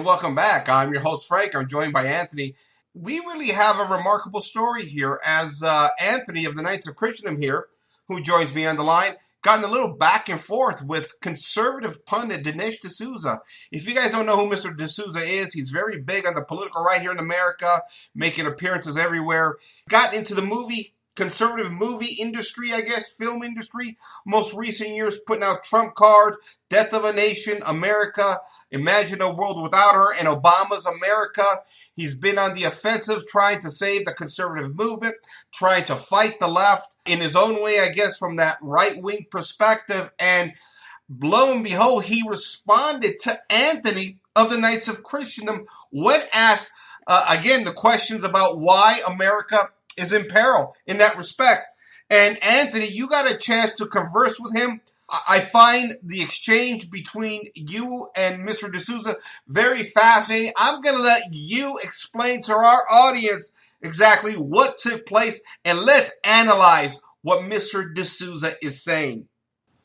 And welcome back. I'm your host, Frank. I'm joined by Anthony. We really have a remarkable story here as Anthony of the Knights of Christendom here, who joins me on the line, gotten a little back and forth with conservative pundit Dinesh D'Souza. If you guys don't know who Mr. D'Souza is, he's very big on the political right here in America, making appearances everywhere. Got into the conservative movie industry, film industry. Most recent years putting out Trump Card, Death of a Nation, America, Imagine a World Without Her, and Obama's America. He's been on the offensive trying to save the conservative movement, trying to fight the left in his own way, from that right-wing perspective. And lo and behold, he responded to Anthony of the Knights of Christendom when asked, the questions about why America is in peril in that respect. And Anthony, you got a chance to converse with him. I find the exchange between you and Mr. D'Souza very fascinating. I'm going to let you explain to our audience exactly what took place, and let's analyze what Mr. D'Souza is saying.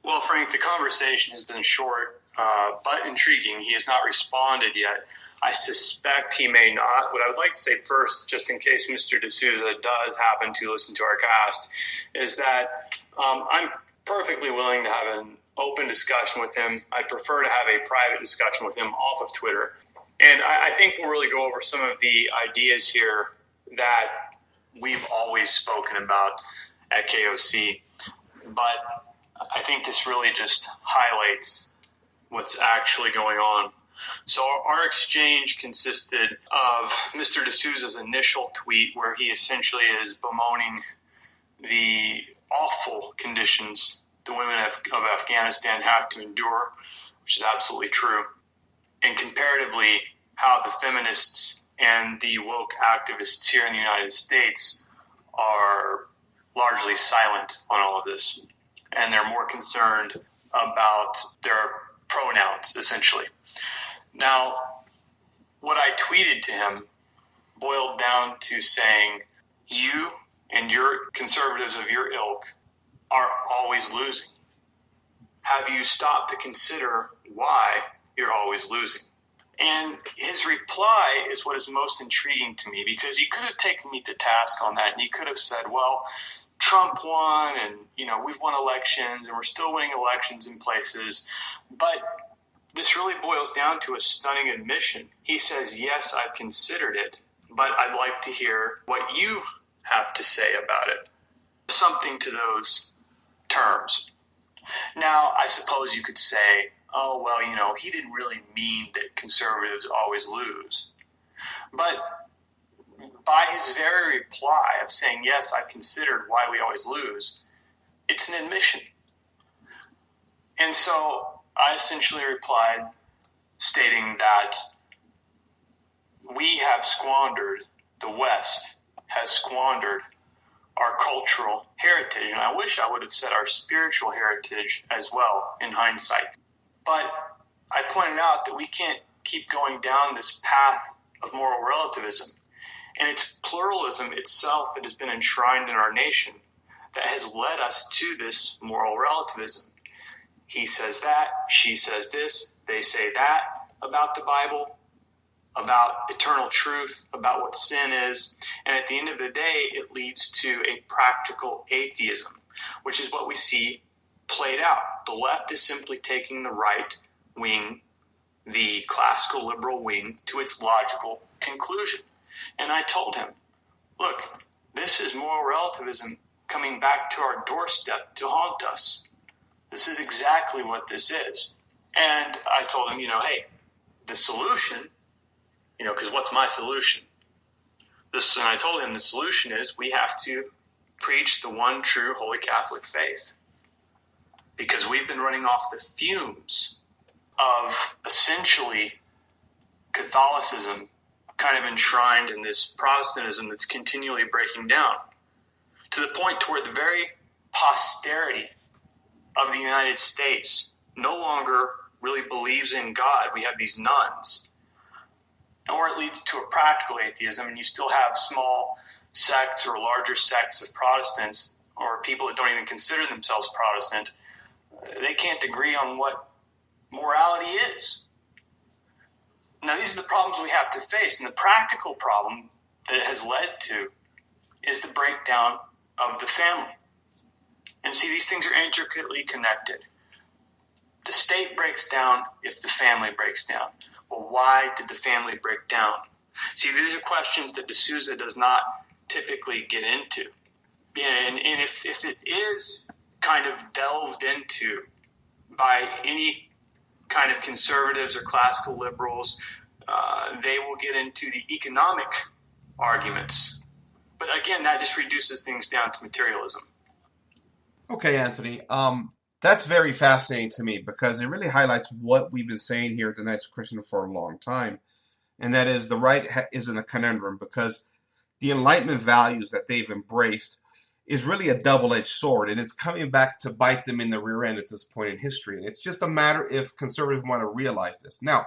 Well, Frank, the conversation has been short but intriguing. He has not responded yet. I suspect he may not. What I would like to say first, just in case Mr. D'Souza does happen to listen to our cast, is that I'm perfectly willing to have an open discussion with him. I'd prefer to have a private discussion with him off of Twitter. And I think we'll really go over some of the ideas here that we've always spoken about at KOC. But I think this really just highlights what's actually going on. So our exchange consisted of Mr. D'Souza's initial tweet where he essentially is bemoaning the awful conditions the women of Afghanistan have to endure, which is absolutely true, and comparatively how the feminists and the woke activists here in the United States are largely silent on all of this, and they're more concerned about their pronouns, essentially. Now, what I tweeted to him boiled down to saying, you and your conservatives of your ilk are always losing. Have you stopped to consider why you're always losing? And his reply is what is most intriguing to me, because he could have taken me to task on that, and he could have said, well, Trump won, and we've won elections, and we're still winning elections in places. But this really boils down to a stunning admission. He says, yes, I've considered it, but I'd like to hear what you have to say about it. Something to those terms. Now, I suppose you could say, oh, well, he didn't really mean that conservatives always lose. But by his very reply of saying, yes, I've considered why we always lose, it's an admission. And so I essentially replied stating that we have squandered, the West has squandered our cultural heritage. And I wish I would have said our spiritual heritage as well in hindsight. But I pointed out that we can't keep going down this path of moral relativism. And it's pluralism itself that has been enshrined in our nation that has led us to this moral relativism. He says that, she says this, they say that about the Bible, about eternal truth, about what sin is. And at the end of the day, it leads to a practical atheism, which is what we see played out. The left is simply taking the right wing, the classical liberal wing, to its logical conclusion. And I told him, look, this is moral relativism coming back to our doorstep to haunt us. This is exactly what this is. And I told him, hey, the solution, because what's my solution? And I told him the solution is we have to preach the one true Holy Catholic faith. Because we've been running off the fumes of essentially Catholicism kind of enshrined in this Protestantism that's continually breaking down, to the point toward the very posterity of the United States no longer really believes in God. We have these nuns. Or it leads to a practical atheism, and you still have small sects or larger sects of Protestants or people that don't even consider themselves Protestant. They can't agree on what morality is. Now, these are the problems we have to face, and the practical problem that it has led to is the breakdown of the family. And see, these things are intricately connected. The state breaks down if the family breaks down. Well, why did the family break down? See, these are questions that D'Souza does not typically get into. And if it is kind of delved into by any kind of conservatives or classical liberals, they will get into the economic arguments. But again, that just reduces things down to materialism. Okay, Anthony. That's very fascinating to me because it really highlights what we've been saying here at the Knights of Christendom for a long time, and that is the right is in a conundrum because the Enlightenment values that they've embraced is really a double-edged sword, and it's coming back to bite them in the rear end at this point in history. And it's just a matter if conservatives want to realize this. Now,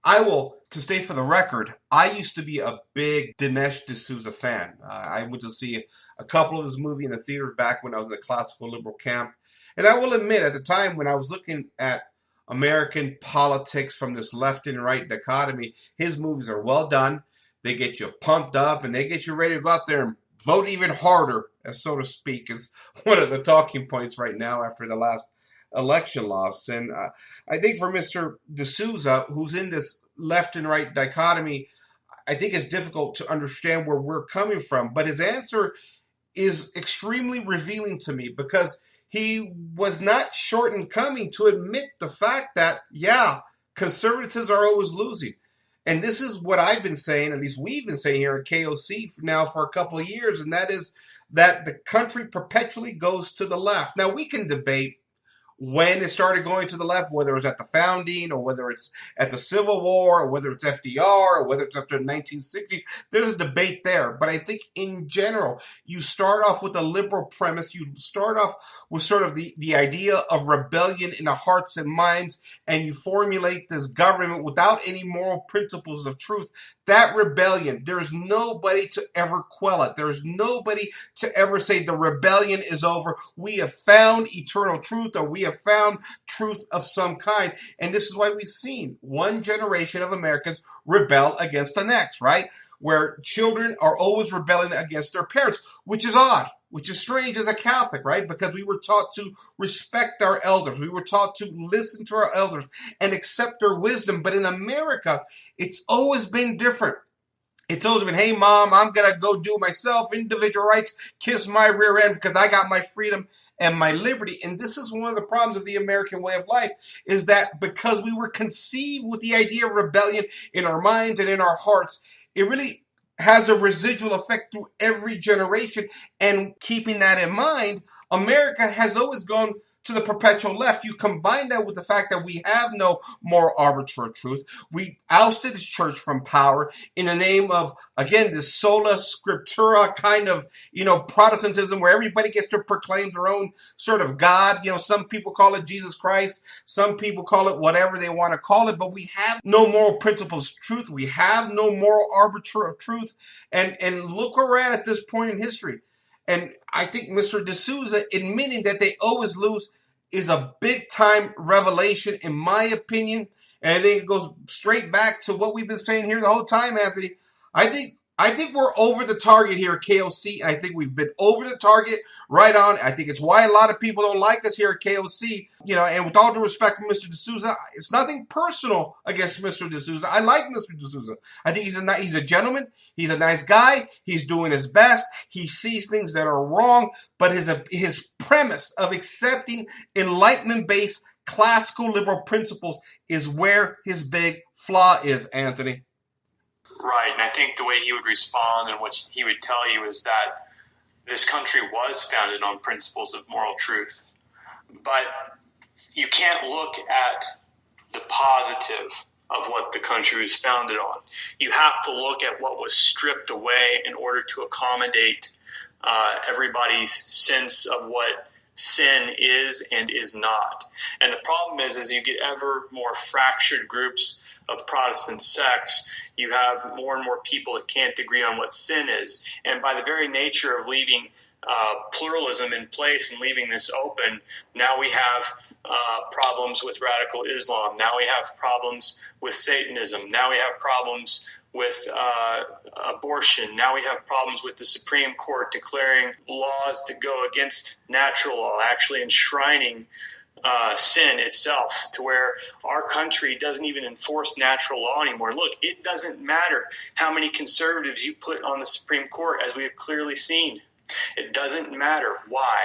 to stay for the record, I used to be a big Dinesh D'Souza fan. I went to see a couple of his movies in the theaters back when I was in the classical liberal camp. And I will admit, at the time when I was looking at American politics from this left and right dichotomy, his movies are well done. They get you pumped up and they get you ready to go out there and vote even harder, as so to speak, is one of the talking points right now after the last election loss. And I think for Mr. D'Souza, who's in this left and right dichotomy, I think it's difficult to understand where we're coming from. But his answer is extremely revealing to me because he was not short in coming to admit the fact that, yeah, conservatives are always losing. And this is what I've been saying, at least we've been saying here at KOC now for a couple of years, and that is that the country perpetually goes to the left. Now, we can debate when it started going to the left, whether it was at the founding or whether it's at the Civil War or whether it's FDR or whether it's after the 1960s. There's a debate there. But I think in general, you start off with a liberal premise. You start off with sort of the idea of rebellion in the hearts and minds, and you formulate this government without any moral principles of truth. That rebellion, there is nobody to ever quell it. There is nobody to ever say the rebellion is over. We have found eternal truth, or we have found truth of some kind. And this is why we've seen one generation of Americans rebel against the next, right? Where children are always rebelling against their parents, which is odd, which is strange as a Catholic, right? Because we were taught to respect our elders. We were taught to listen to our elders and accept their wisdom. But in America, it's always been different. It's always been, hey, Mom, I'm going to go do myself, individual rights, kiss my rear end because I got my freedom and my liberty. And this is one of the problems of the American way of life, is that because we were conceived with the idea of rebellion in our minds and in our hearts, it really has a residual effect through every generation. And keeping that in mind, America has always gone to the perpetual left. You combine that with the fact that we have no moral arbiter of truth. We ousted the church from power in the name of, again, this sola scriptura kind of, Protestantism where everybody gets to proclaim their own sort of God. Some people call it Jesus Christ. Some people call it whatever they want to call it, but we have no moral principles of truth. We have no moral arbiter of truth. And look where we're at this point in history. And I think Mr. D'Souza admitting that they always lose is a big-time revelation, in my opinion. And I think it goes straight back to what we've been saying here the whole time, Anthony. I think we're over the target here at KOC, and I think we've been over the target right on. I think it's why a lot of people don't like us here at KOC. And with all due respect to Mr. D'Souza, it's nothing personal against Mr. D'Souza. I like Mr. D'Souza. I think he's a gentleman. He's a nice guy. He's doing his best. He sees things that are wrong, but his premise of accepting Enlightenment-based classical liberal principles is where his big flaw is, Anthony. Right, and I think the way he would respond and what he would tell you is that this country was founded on principles of moral truth. But you can't look at the positive of what the country was founded on. You have to look at what was stripped away in order to accommodate everybody's sense of what sin is and is not. And the problem is you get ever more fractured groups of Protestant sects, you have more and more people that can't agree on what sin is. And by the very nature of leaving pluralism in place and leaving this open, now we have problems with radical Islam. Now we have problems with Satanism. Now we have problems with abortion. Now we have problems with the Supreme Court declaring laws that go against natural law, actually enshrining sin itself, to where our country doesn't even enforce natural law anymore. Look, it doesn't matter how many conservatives you put on the Supreme Court, as we have clearly seen. It doesn't matter. Why?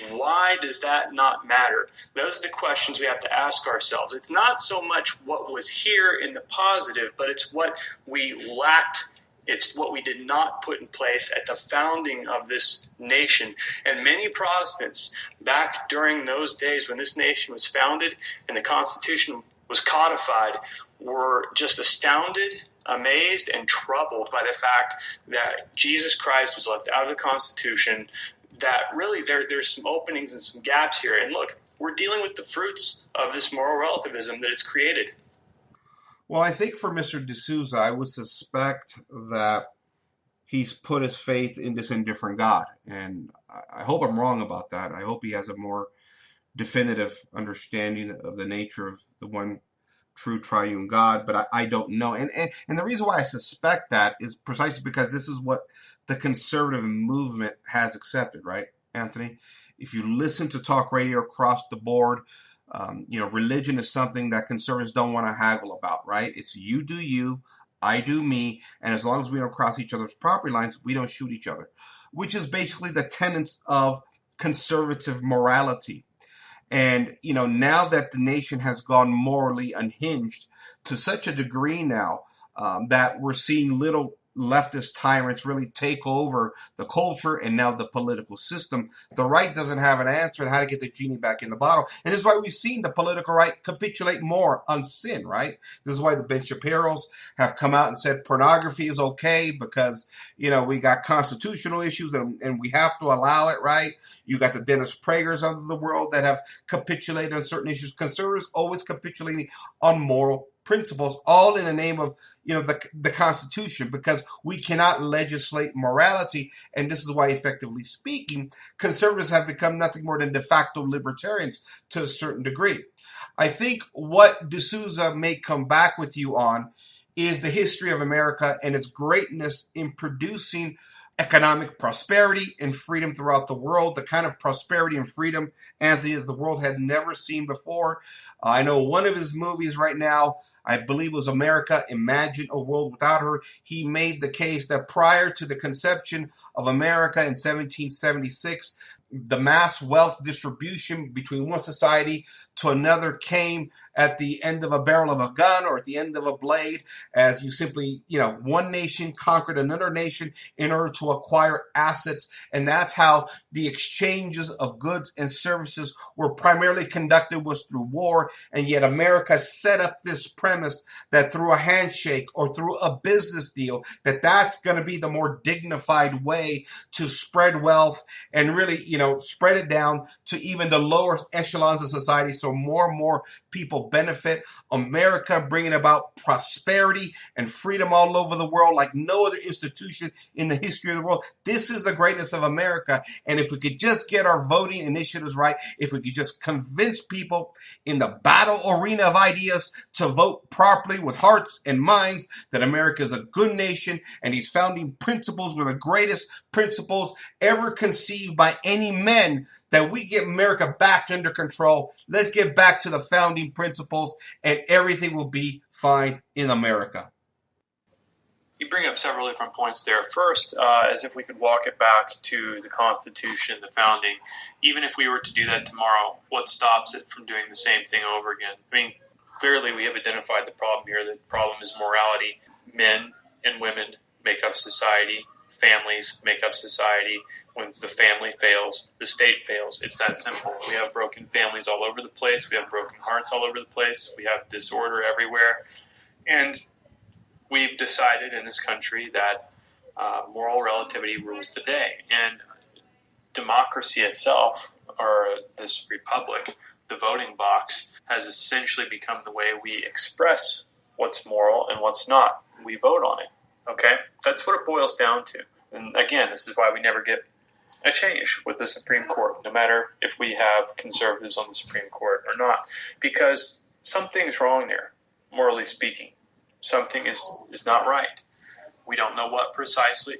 Why does that not matter? Those are the questions we have to ask ourselves. It's not so much what was here in the positive, but it's what we lacked. It's what we did not put in place at the founding of this nation. And many Protestants, back during those days when this nation was founded and the Constitution was codified, were just astounded, amazed, and troubled by the fact that Jesus Christ was left out of the Constitution, that really there's some openings and some gaps here. And look, we're dealing with the fruits of this moral relativism that it's created. Well, I think for Mr. D'Souza, I would suspect that he's put his faith in this indifferent God. And I hope I'm wrong about that. I hope he has a more definitive understanding of the nature of the one true triune God, but I don't know. And the reason why I suspect that is precisely because this is what the conservative movement has accepted, right, Anthony? If you listen to talk radio across the board, religion is something that conservatives don't want to haggle about, right? It's you do you, I do me, and as long as we don't cross each other's property lines, we don't shoot each other, which is basically the tenets of conservative morality. And, now that the nation has gone morally unhinged to such a degree now that we're seeing little leftist tyrants really take over the culture and now the political system, the right doesn't have an answer on how to get the genie back in the bottle. And this is why we've seen the political right capitulate more on sin, right? This is why the Ben Shapiro's have come out and said pornography is okay because, we got constitutional issues and we have to allow it, right? You got the Dennis Pragers of the world that have capitulated on certain issues. Conservatives always capitulating on moral principles, all in the name of the Constitution, because we cannot legislate morality. And this is why, effectively speaking, conservatives have become nothing more than de facto libertarians to a certain degree. I think what D'Souza may come back with you on is the history of America and its greatness in producing economic prosperity and freedom throughout the world, the kind of prosperity and freedom, Anthony, that the world had never seen before. I know one of his movies right now, I believe, was America, Imagine a World Without Her. He made the case that prior to the conception of America in 1776, the mass wealth distribution between one society to another came at the end of a barrel of a gun or at the end of a blade, as you simply, one nation conquered another nation in order to acquire assets. And that's how the exchanges of goods and services were primarily conducted, was through war. And yet America set up this premise that through a handshake or through a business deal, that's going to be the more dignified way to spread wealth and really, spread it down to even the lower echelons of society so more and more people benefit. America bringing about prosperity and freedom all over the world like no other institution in the history of the world. This is the greatness of America. And if we could just get our voting initiatives right, if we could just convince people in the battle arena of ideas to vote properly with hearts and minds that America is a good nation and these founding principles were the greatest principles ever conceived by any men, that we get America back under control. Let's get back to the founding principles and everything will be fine in America. You bring up several different points there. First, as if we could walk it back to the Constitution, the founding. Even if we were to do that tomorrow, what stops it from doing the same thing over again? I mean, clearly we have identified the problem here. The problem is morality. Men and women make up society. Families make up society. When the family fails, the state fails. It's that simple. We have broken families all over the place. We have broken hearts all over the place. We have disorder everywhere. And we've decided in this country that moral relativity rules the day. And democracy itself, or this republic, the voting box, has essentially become the way we express what's moral and what's not. We vote on it. Okay? That's what it boils down to. And again, this is why we never get a change with the Supreme Court, no matter if we have conservatives on the Supreme Court or not, because something's wrong there, morally speaking. Something is not right. We don't know what precisely.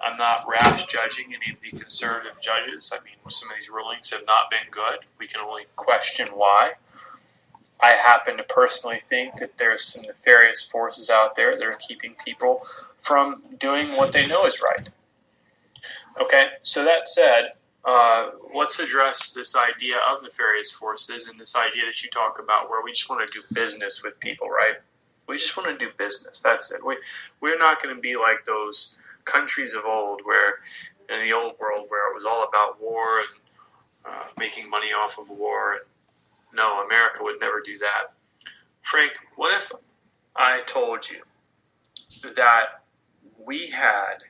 I'm not rash judging any of the conservative judges. I mean, some of these rulings have not been good. We can only question why. I happen to personally think that there's some nefarious forces out there that are keeping people from doing what they know is right. Okay, so that said, let's address this idea of nefarious forces and this idea that you talk about where we just want to do business with people, right? We just want to do business. That's it. We're not going to be like those countries of old where, in the old world, where it was all about war and making money off of war. No, America would never do that. Frank, what if I told you that we had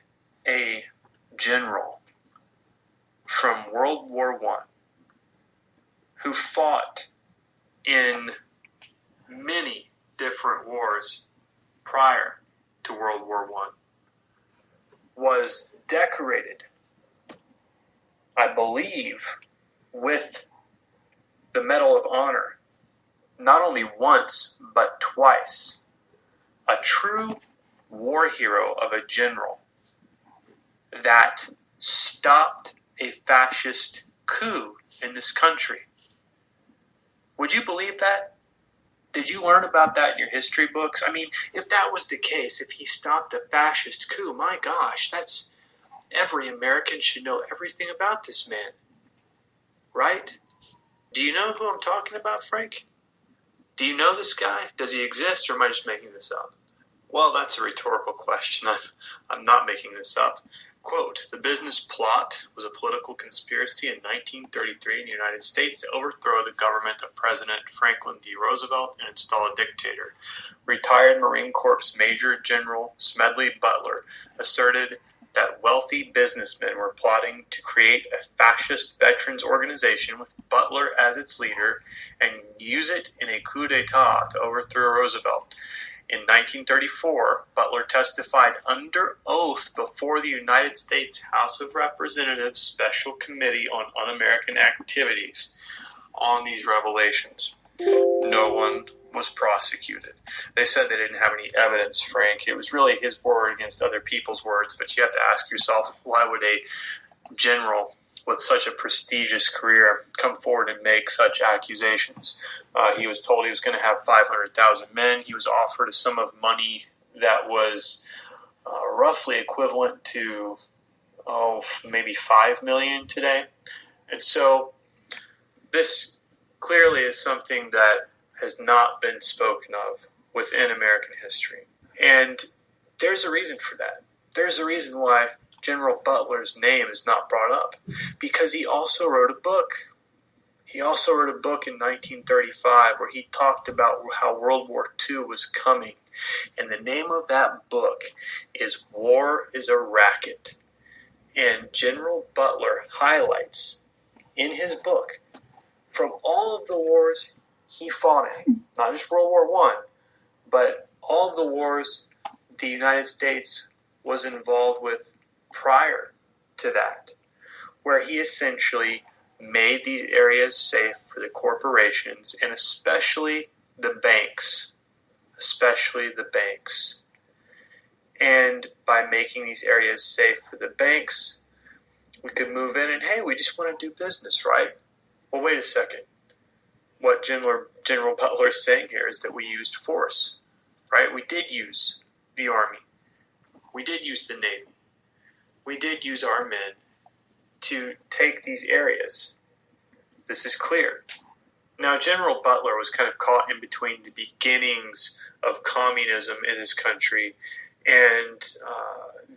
a general from World War I who fought in many different wars prior to World War I, was decorated, I believe, with the Medal of Honor, not only once, but twice. A true war hero of a general that stopped a fascist coup in this country. Would you believe that? Did you learn about that in your history books? I mean, if that was the case, if he stopped a fascist coup, my gosh, that's every American should know everything about this man. Right? Do you know who I'm talking about, Frank? Do you know this guy? Does he exist, or am I just making this up? Well, that's a rhetorical question. I'm not making this up. Quote, the business plot was a political conspiracy in 1933 in the United States to overthrow the government of President Franklin D. Roosevelt and install a dictator. Retired Marine Corps Major General Smedley Butler asserted that wealthy businessmen were plotting to create a fascist veterans organization with Butler as its leader and use it in a coup d'etat to overthrow Roosevelt. In 1934, Butler testified under oath before the United States House of Representatives Special Committee on Un-American Activities on these revelations. No one was prosecuted. They said they didn't have any evidence, Frank. It was really his word against other people's words, but you have to ask yourself, why would a general with such a prestigious career come forward and make such accusations? He was told he was going to have 500,000 men. He was offered a sum of money that was roughly equivalent to, maybe $5 million today. And so this clearly is something that has not been spoken of within American history. And there's a reason for that. There's a reason why General Butler's name is not brought up, because he also wrote a book. He also wrote a book in 1935 where he talked about how World War II was coming. And the name of that book is War is a Racket. And General Butler highlights in his book, from all of the wars he fought in, not just World War I, but all of the wars the United States was involved with prior to that, where he essentially made these areas safe for the corporations and especially the banks. And by making these areas safe for the banks, we could move in and, hey, we just want to do business, right? Well, wait a second. What General Butler is saying here is that we used force, right? We did use the Army. We did use the Navy. We did use our men to take these areas. This is clear. Now, General Butler was kind of caught in between the beginnings of communism in this country and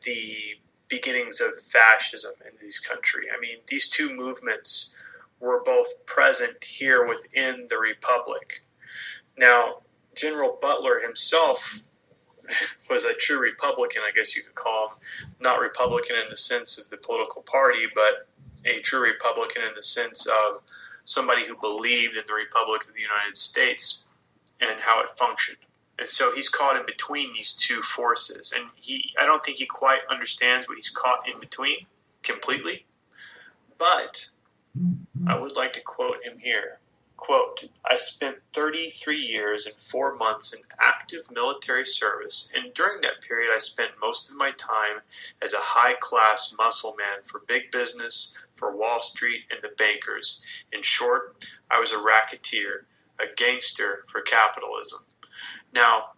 the beginnings of fascism in this country. I mean, these two movements were both present here within the Republic. Now, General Butler himself was a true Republican, I guess you could call him. Not Republican in the sense of the political party, but a true Republican in the sense of somebody who believed in the Republic of the United States and how it functioned. And so he's caught in between these two forces. And I don't think he quite understands what he's caught in between completely. But I would like to quote him here. Quote, I spent 33 years and 4 months in active military service, and during that period I spent most of my time as a high-class muscle man for big business, for Wall Street, and the bankers. In short, I was a racketeer, a gangster for capitalism. Now,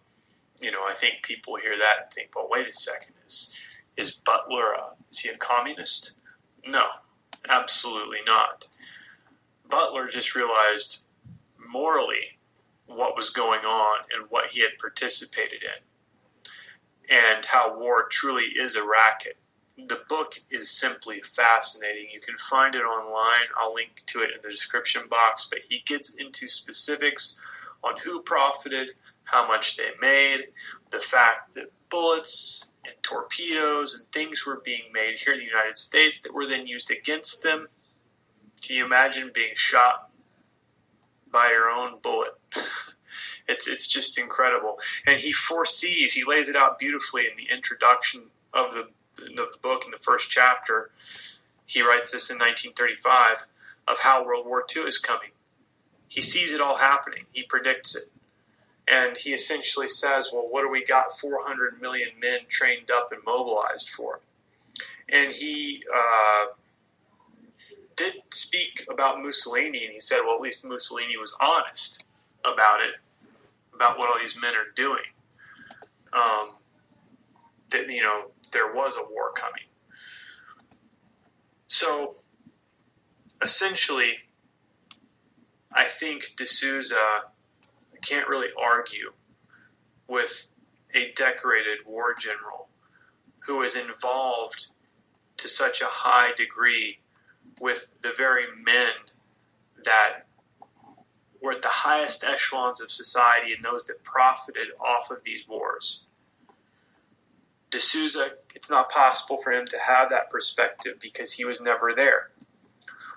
I think people hear that and think, well, wait a second, is Butler, is he a communist? No, absolutely not. Butler just realized morally what was going on and what he had participated in and how war truly is a racket. The book is simply fascinating. You can find it online. I'll link to it in the description box, but he gets into specifics on who profited, how much they made, the fact that bullets and torpedoes and things were being made here in the United States that were then used against them. Can you imagine being shot by your own bullet? It's just incredible. And he lays it out beautifully in the introduction of the book in the first chapter. He writes this in 1935 of how World War II is coming. He sees it all happening. He predicts it. And he essentially says, well, what do we got 400 million men trained up and mobilized for? And he did speak about Mussolini, and he said, well, at least Mussolini was honest about it, about what all these men are doing. That, there was a war coming. So, essentially, I think D'Souza can't really argue with a decorated war general who is involved to such a high degree with the very men that were at the highest echelons of society and those that profited off of these wars. D'Souza, it's not possible for him to have that perspective because he was never there.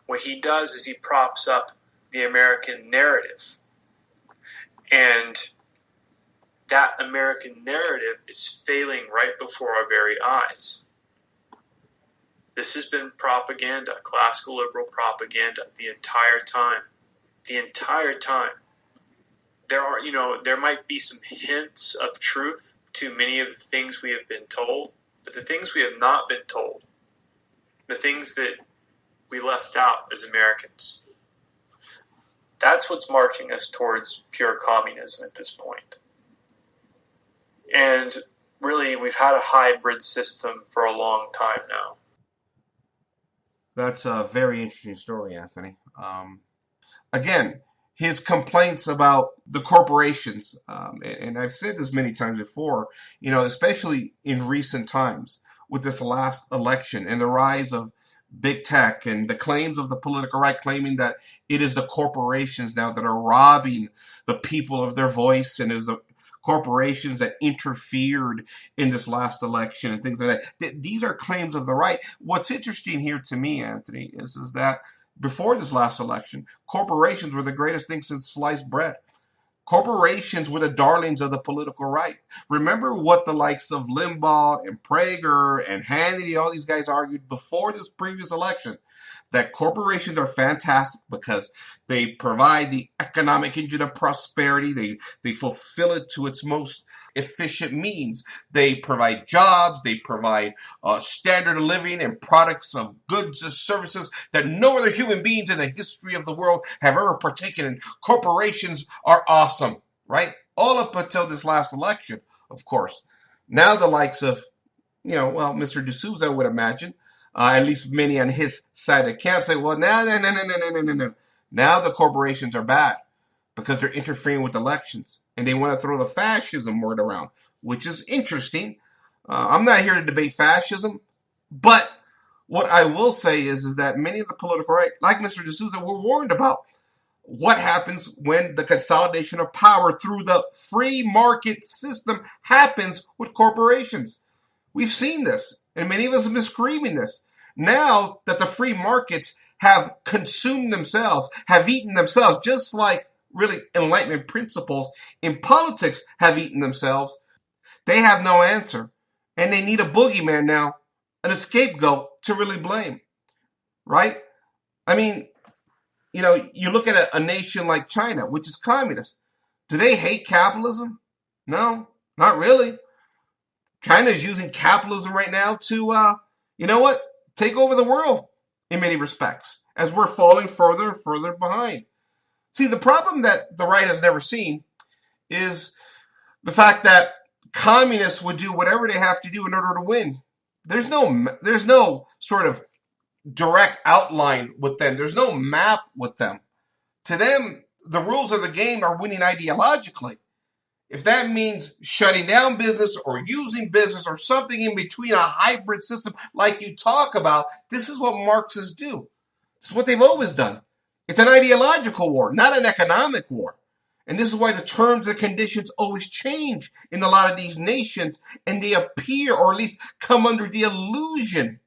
What he does is he props up the American narrative. And that American narrative is failing right before our very eyes. This has been propaganda, classical liberal propaganda, the entire time. The entire time. There might be some hints of truth to many of the things we have been told, but the things we have not been told, the things that we left out as Americans, that's what's marching us towards pure communism at this point. And really, we've had a hybrid system for a long time now. That's a very interesting story, Anthony. Again, his complaints about the corporations, and I've said this many times before, especially in recent times with this last election and the rise of big tech and the claims of the political right claiming that it is the corporations now that are robbing the people of their voice and is the corporations that interfered in this last election and things like that. These are claims of the right. What's interesting here to me, Anthony, is that before this last election, corporations were the greatest thing since sliced bread. Corporations were the darlings of the political right. Remember what the likes of Limbaugh and Prager and Hannity, all these guys argued before this previous election, that corporations are fantastic because they provide the economic engine of prosperity. They fulfill it to its most efficient means. They provide jobs. They provide standard of living and products of goods and services that no other human beings in the history of the world have ever partaken in. Corporations are awesome, right? All up until this last election, of course. Now the likes of, Mr. D'Souza, I would imagine, at least many on his side of the camp say, well, no. Now the corporations are bad because they're interfering with elections and they want to throw the fascism word around, which is interesting. I'm not here to debate fascism, but what I will say is that many of the political right, like Mr. D'Souza, were warned about what happens when the consolidation of power through the free market system happens with corporations. We've seen this, and many of us have been screaming this. Now that the free markets have consumed themselves, have eaten themselves, just like really Enlightenment principles in politics have eaten themselves, they have no answer. And they need a boogeyman now, a scapegoat to really blame, right? I mean, you look at a nation like China, which is communist. Do they hate capitalism? No, not really. China is using capitalism right now to, take over the world in many respects, as we're falling further and further behind. See, the problem that the right has never seen is the fact that communists would do whatever they have to do in order to win. There's no sort of direct outline with them. There's no map with them. To them, the rules of the game are winning ideologically. If that means shutting down business or using business or something in between, a hybrid system like you talk about, this is what Marxists do. This is what they've always done. It's an ideological war, not an economic war. And this is why the terms and conditions always change in a lot of these nations, and they appear, or at least come under the illusion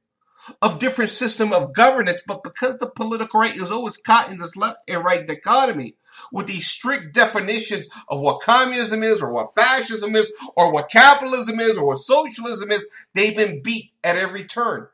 of different system of governance. But because the political right is always caught in this left and right dichotomy with these strict definitions of what communism is, or what fascism is, or what capitalism is, or what socialism is, they've been beat at every turn.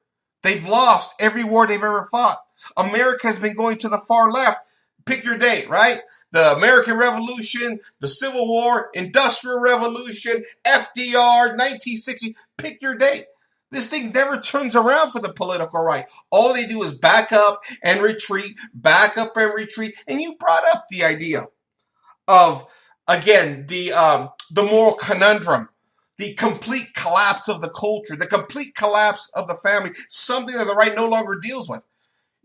They've lost every war they've ever fought. America has been going to the far left. Pick your date, right? The American Revolution, the Civil War, Industrial Revolution, FDR, 1960. Pick your date. This thing never turns around for the political right. All they do is back up and retreat, back up and retreat. And you brought up the idea of, again, the moral conundrum, the complete collapse of the culture, the complete collapse of the family, something that the right no longer deals with.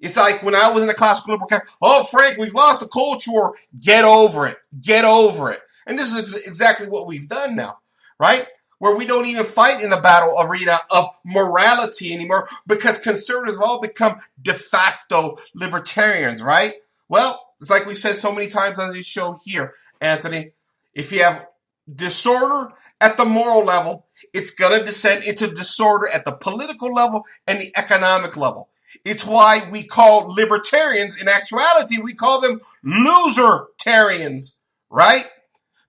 It's like when I was in the classical liberal camp, oh, Frank, we've lost the culture war. Get over it. Get over it. And this is exactly what we've done now, right? Where we don't even fight in the battle arena of morality anymore because conservatives have all become de facto libertarians, right? Well, it's like we've said so many times on this show here, Anthony. If you have disorder at the moral level, it's going to descend into disorder at the political level and the economic level. It's why we call libertarians, in actuality, we call them losertarians, right?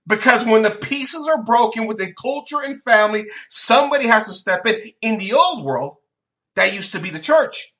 Because when the pieces are broken within culture and family, somebody has to step in. In the old world, that used to be the church.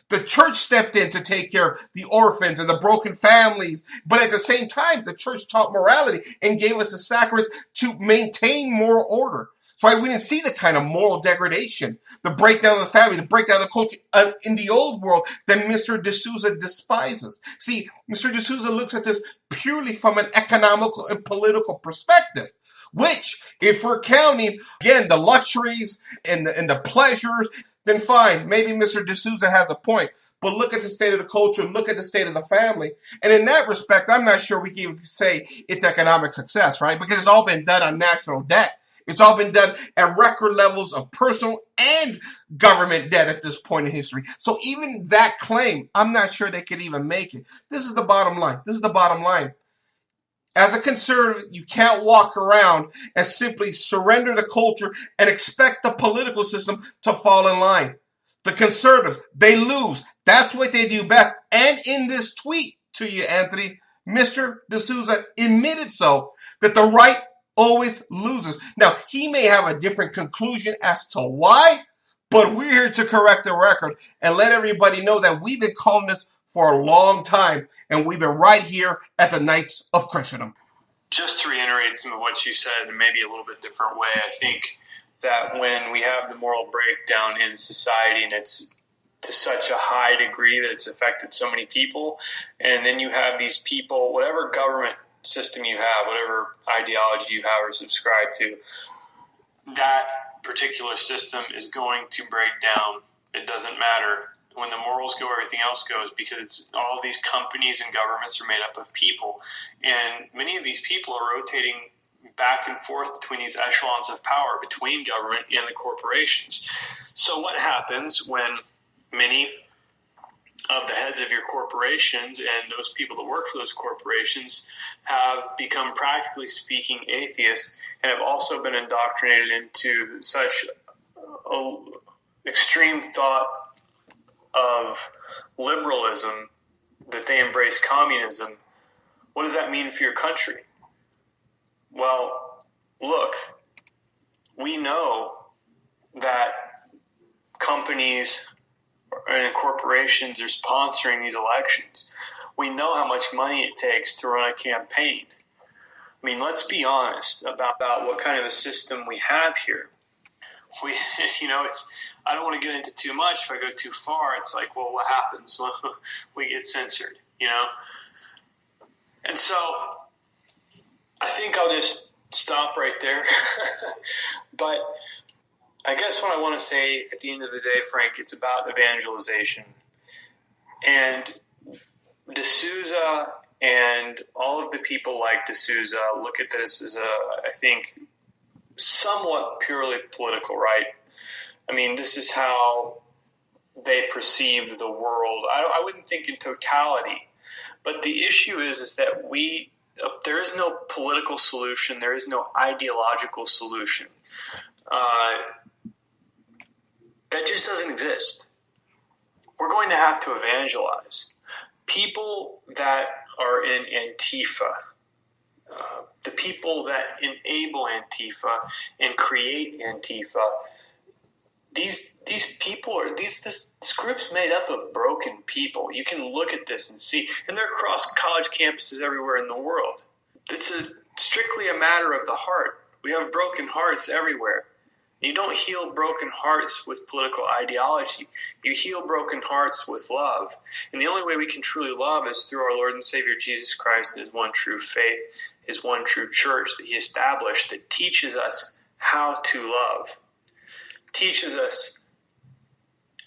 The church stepped in to take care of the orphans and the broken families. But at the same time, the church taught morality and gave us the sacraments to maintain moral order. So we didn't see the kind of moral degradation, the breakdown of the family, the breakdown of the culture in the old world that Mr. D'Souza despises. See, Mr. D'Souza looks at this purely from an economical and political perspective, which, if we're counting, again, the luxuries and the pleasures, then fine, maybe Mr. D'Souza has a point. But look at the state of the culture, look at the state of the family. And in that respect, I'm not sure we can even say it's economic success, right? Because it's all been done on national debt. It's all been done at record levels of personal and government debt at this point in history. So even that claim, I'm not sure they could even make it. This is the bottom line. This is the bottom line. As a conservative, you can't walk around and simply surrender the culture and expect the political system to fall in line. The conservatives, they lose. That's what they do best. And in this tweet to you, Anthony, Mr. D'Souza admitted so, that the right always loses. Now, he may have a different conclusion as to why, but we're here to correct the record and let everybody know that we've been calling this for a long time, and we've been right here at the Knights of Christendom. Just to reiterate some of what you said in maybe a little bit different way, I think that when we have the moral breakdown in society and it's to such a high degree that it's affected so many people, and then you have these people, whatever government system you have, whatever ideology you have or subscribe to, that particular system is going to break down. It doesn't matter. When the morals go, everything else goes, because it's all of these companies and governments are made up of people. And many of these people are rotating back and forth between these echelons of power, between government and the corporations. So what happens when many of the heads of your corporations and those people that work for those corporations have become, practically speaking, atheists and have also been indoctrinated into such extreme thought of liberalism that they embrace communism? What does that mean for your country? Well, look, we know that companies and corporations are sponsoring these elections. We know how much money it takes to run a campaign. I mean, let's be honest about what kind of a system we have here. I don't want to get into too much. If I go too far, it's like, well, what happens when we get censored, And so I think I'll just stop right there. But I guess what I want to say at the end of the day, Frank, it's about evangelization. And D'Souza and all of the people like D'Souza look at this as I think, somewhat purely political, right? I mean, this is how they perceive the world. I wouldn't think in totality. But the issue is that there is no political solution. There is no ideological solution. That just doesn't exist. We're going to have to evangelize. People that are in Antifa, the people that enable Antifa and create Antifa, these people this group's made up of broken people. You can look at this and see, and they're across college campuses everywhere in the world. It's strictly a matter of the heart. We have broken hearts everywhere. You don't heal broken hearts with political ideology. You heal broken hearts with love. And the only way we can truly love is through our Lord and Savior Jesus Christ and His one true faith, His one true church that He established that teaches us how to love. Teaches us.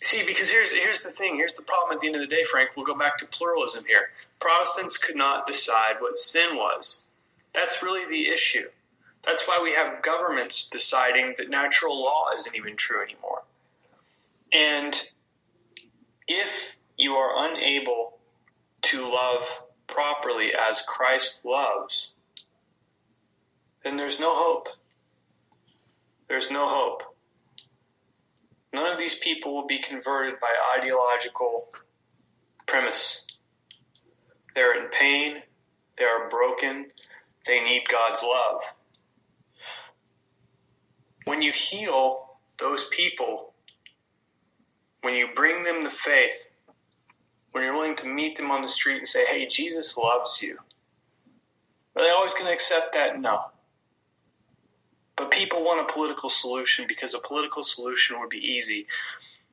See, because here's the thing. Here's the problem at the end of the day, Frank. We'll go back to pluralism here. Protestants could not decide what sin was. That's really the issue. That's why we have governments deciding that natural law isn't even true anymore. And if you are unable to love properly as Christ loves, then there's no hope. There's no hope. None of these people will be converted by ideological premise. They're in pain. They are broken. They need God's love. When you heal those people, when you bring them the faith, when you're willing to meet them on the street and say, hey, Jesus loves you, are they always going to accept that? No. But people want a political solution because a political solution would be easy.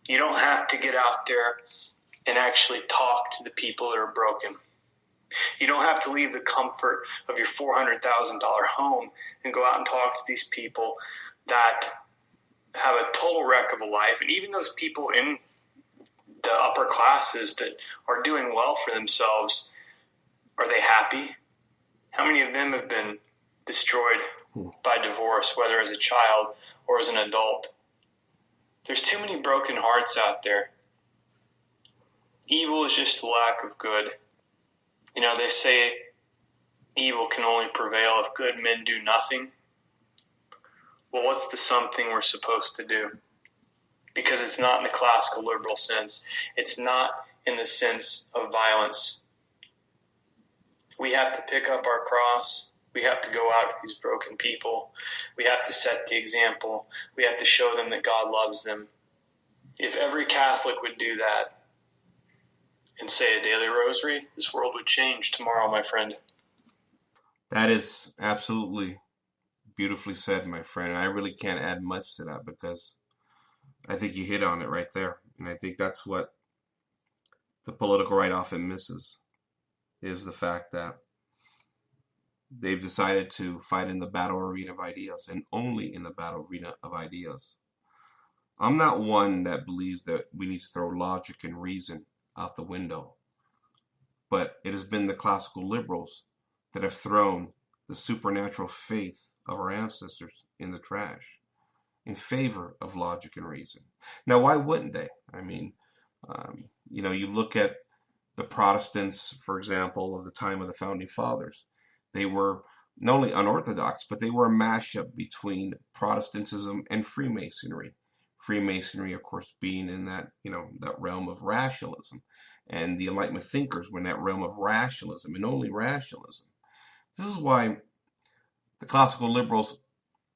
You don't have to get out there and actually talk to the people that are broken. You don't have to leave the comfort of your $400,000 home and go out and talk to these people that have a total wreck of a life. And even those people in the upper classes that are doing well for themselves, are they happy? How many of them have been destroyed by divorce, whether as a child or as an adult? There's too many broken hearts out there. Evil is just the lack of good. They say evil can only prevail if good men do nothing. Well, what's the something we're supposed to do? Because it's not in the classical liberal sense. It's not in the sense of violence. We have to pick up our cross. We have to go out to these broken people. We have to set the example. We have to show them that God loves them. If every Catholic would do that and say a daily rosary, this world would change tomorrow, my friend. That is absolutely beautifully said, my friend. And I really can't add much to that because I think you hit on it right there. And I think that's what the political right often misses, is the fact that they've decided to fight in the battle arena of ideas, and only in the battle arena of ideas. I'm not one that believes that we need to throw logic and reason out the window, but it has been the classical liberals that have thrown the supernatural faith of our ancestors in the trash in favor of logic and reason. Now, why wouldn't they? I mean, you look at the Protestants, for example, of the time of the Founding Fathers. They were not only unorthodox, but they were a mashup between Protestantism and Freemasonry. Freemasonry, of course, being in that realm of rationalism. And the Enlightenment thinkers were in that realm of rationalism and only rationalism. This is why the classical liberals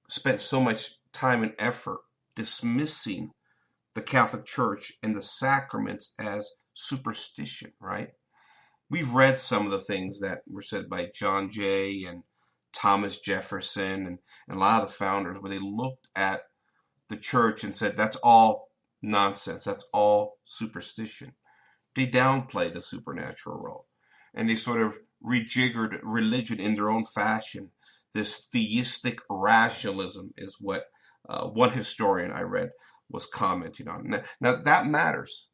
spent so much time and effort dismissing the Catholic Church and the sacraments as superstition, right? We've read some of the things that were said by John Jay and Thomas Jefferson and a lot of the founders, where they looked at the church and said, that's all nonsense. That's all superstition. They downplayed the supernatural role. And they sort of rejiggered religion in their own fashion. This theistic rationalism is what one historian I read was commenting on. Now that matters.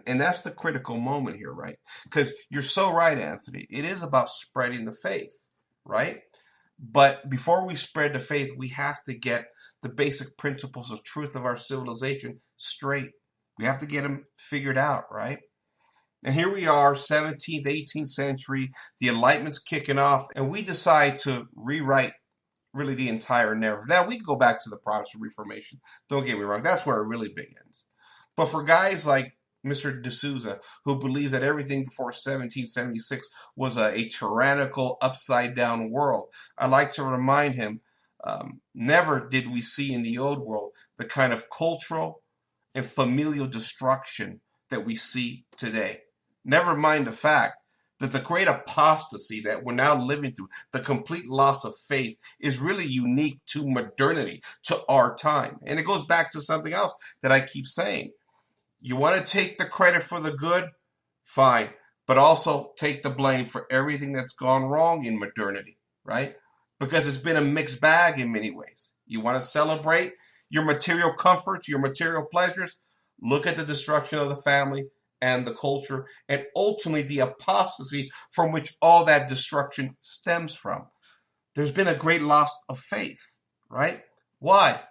And that's the critical moment here, right? Because you're so right, Anthony. It is about spreading the faith, right? But before we spread the faith, we have to get the basic principles of truth of our civilization straight. We have to get them figured out, right? And here we are, 17th, 18th century, the Enlightenment's kicking off, and we decide to rewrite really the entire narrative. Now, we can go back to the Protestant Reformation. Don't get me wrong, that's where it really begins. But for guys like Mr. D'Souza, who believes that everything before 1776 was a tyrannical, upside-down world, I like to remind him, never did we see in the old world the kind of cultural and familial destruction that we see today. Never mind the fact that the great apostasy that we're now living through, the complete loss of faith, is really unique to modernity, to our time. And it goes back to something else that I keep saying. You want to take the credit for the good? Fine. But also take the blame for everything that's gone wrong in modernity, right? Because it's been a mixed bag in many ways. You want to celebrate your material comforts, your material pleasures? Look at the destruction of the family and the culture, and ultimately the apostasy from which all that destruction stems from. There's been a great loss of faith, right? Why?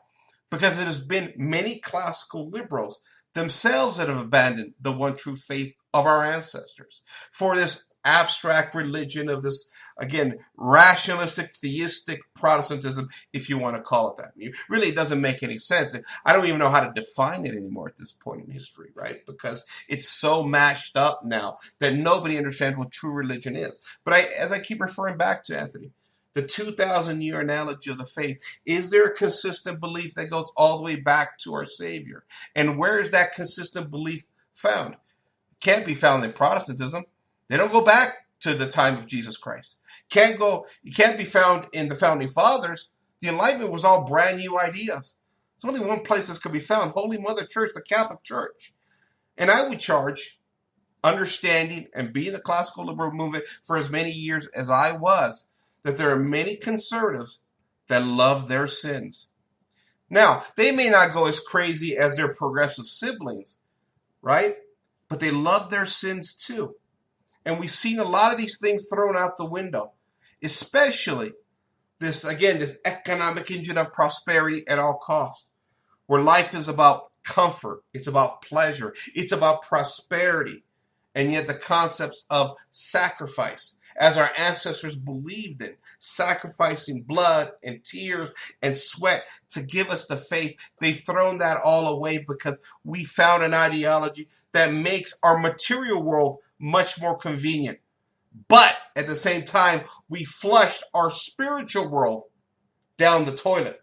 Because it has been many classical liberals themselves that have abandoned the one true faith of our ancestors for this abstract religion of this, again, rationalistic, theistic Protestantism, if you want to call it that. It really doesn't make any sense. I don't even know how to define it anymore at this point in history, right? Because it's so mashed up now that nobody understands what true religion is. But as I keep referring back to Anthony, the 2,000-year analogy of the faith, is there a consistent belief that goes all the way back to our Savior? And where is that consistent belief found? It can't be found in Protestantism. They don't go back to the time of Jesus Christ. It can't be found in the Founding Fathers. The Enlightenment was all brand new ideas. There's only one place this could be found, Holy Mother Church, the Catholic Church. And I would charge, understanding and being the classical liberal movement for as many years as I was, that there are many conservatives that love their sins. Now, they may not go as crazy as their progressive siblings, right? But they love their sins too. And we've seen a lot of these things thrown out the window, especially this economic engine of prosperity at all costs, where life is about comfort, it's about pleasure, it's about prosperity, and yet the concepts of sacrifice, as our ancestors believed in, sacrificing blood and tears and sweat to give us the faith, they've thrown that all away because we found an ideology that makes our material world much more convenient. But at the same time, we flushed our spiritual world down the toilet.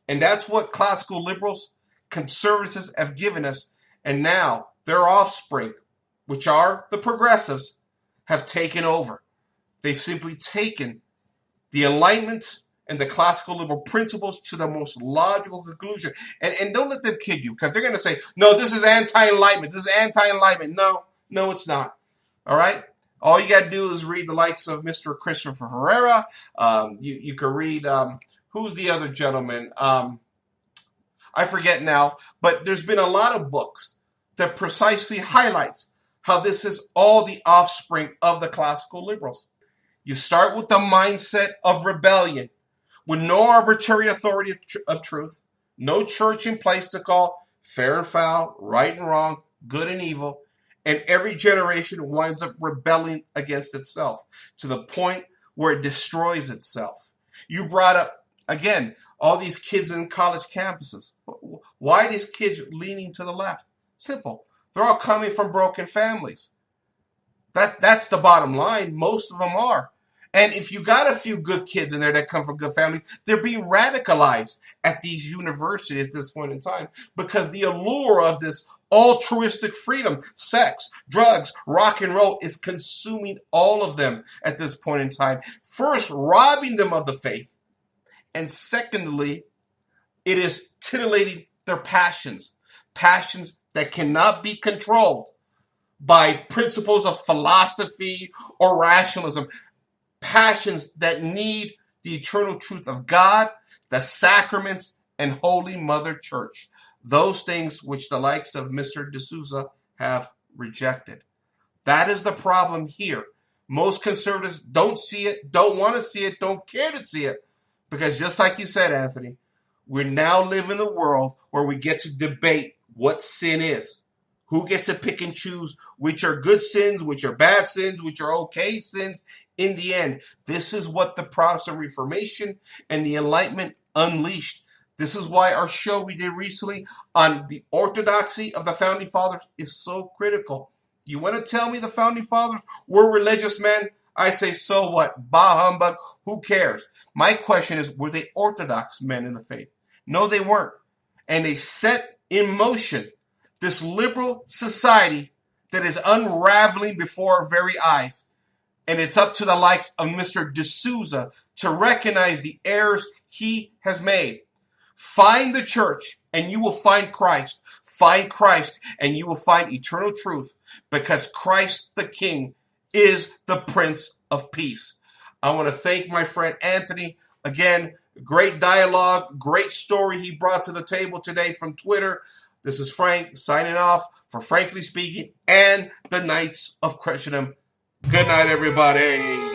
And that's what classical liberals, conservatives have given us. And now their offspring, which are the progressives, have taken over. They've simply taken the Enlightenment and the classical liberal principles to the most logical conclusion. And don't let them kid you, because they're going to say, no, this is anti-Enlightenment. This is anti-Enlightenment. No, it's not. All right? All you got to do is read the likes of Mr. Christopher Ferreira. You can read, who's the other gentleman? I forget now. But there's been a lot of books that precisely highlights how this is all the offspring of the classical liberals. You start with the mindset of rebellion, with no arbitrary authority of truth, no church in place to call fair and foul, right and wrong, good and evil, and every generation winds up rebelling against itself to the point where it destroys itself. You brought up, again, all these kids in college campuses. Why are these kids leaning to the left? Simple. They're all coming from broken families. That's the bottom line. Most of them are. And if you got a few good kids in there that come from good families, they're being radicalized at these universities at this point in time because the allure of this altruistic freedom, sex, drugs, rock and roll is consuming all of them at this point in time. First, robbing them of the faith. And secondly, it is titillating their passions that cannot be controlled by principles of philosophy or rationalism. Passions that need the eternal truth of God, the sacraments, and Holy Mother Church. Those things which the likes of Mr. D'Souza have rejected. That is the problem here. Most conservatives don't see it, don't want to see it, don't care to see it. Because just like you said, Anthony, we now live in a world where we get to debate what sin is. Who gets to pick and choose which are good sins, which are bad sins, which are okay sins. In the end, this is what the Protestant Reformation and the Enlightenment unleashed. This is why our show we did recently on the orthodoxy of the Founding Fathers is so critical. You want to tell me the Founding Fathers were religious men? I say, so what? Bah humbug, who cares? My question is, were they orthodox men in the faith? No, they weren't. And they set in motion this liberal society that is unraveling before our very eyes. And it's up to the likes of Mr. D'Souza to recognize the errors he has made. Find the church and you will find Christ. Find Christ and you will find eternal truth, because Christ the King is the Prince of Peace. I want to thank my friend Anthony. Again, great dialogue, great story he brought to the table today from Twitter. This is Frank signing off for Frankly Speaking and the Knights of Christendom. Good night, everybody.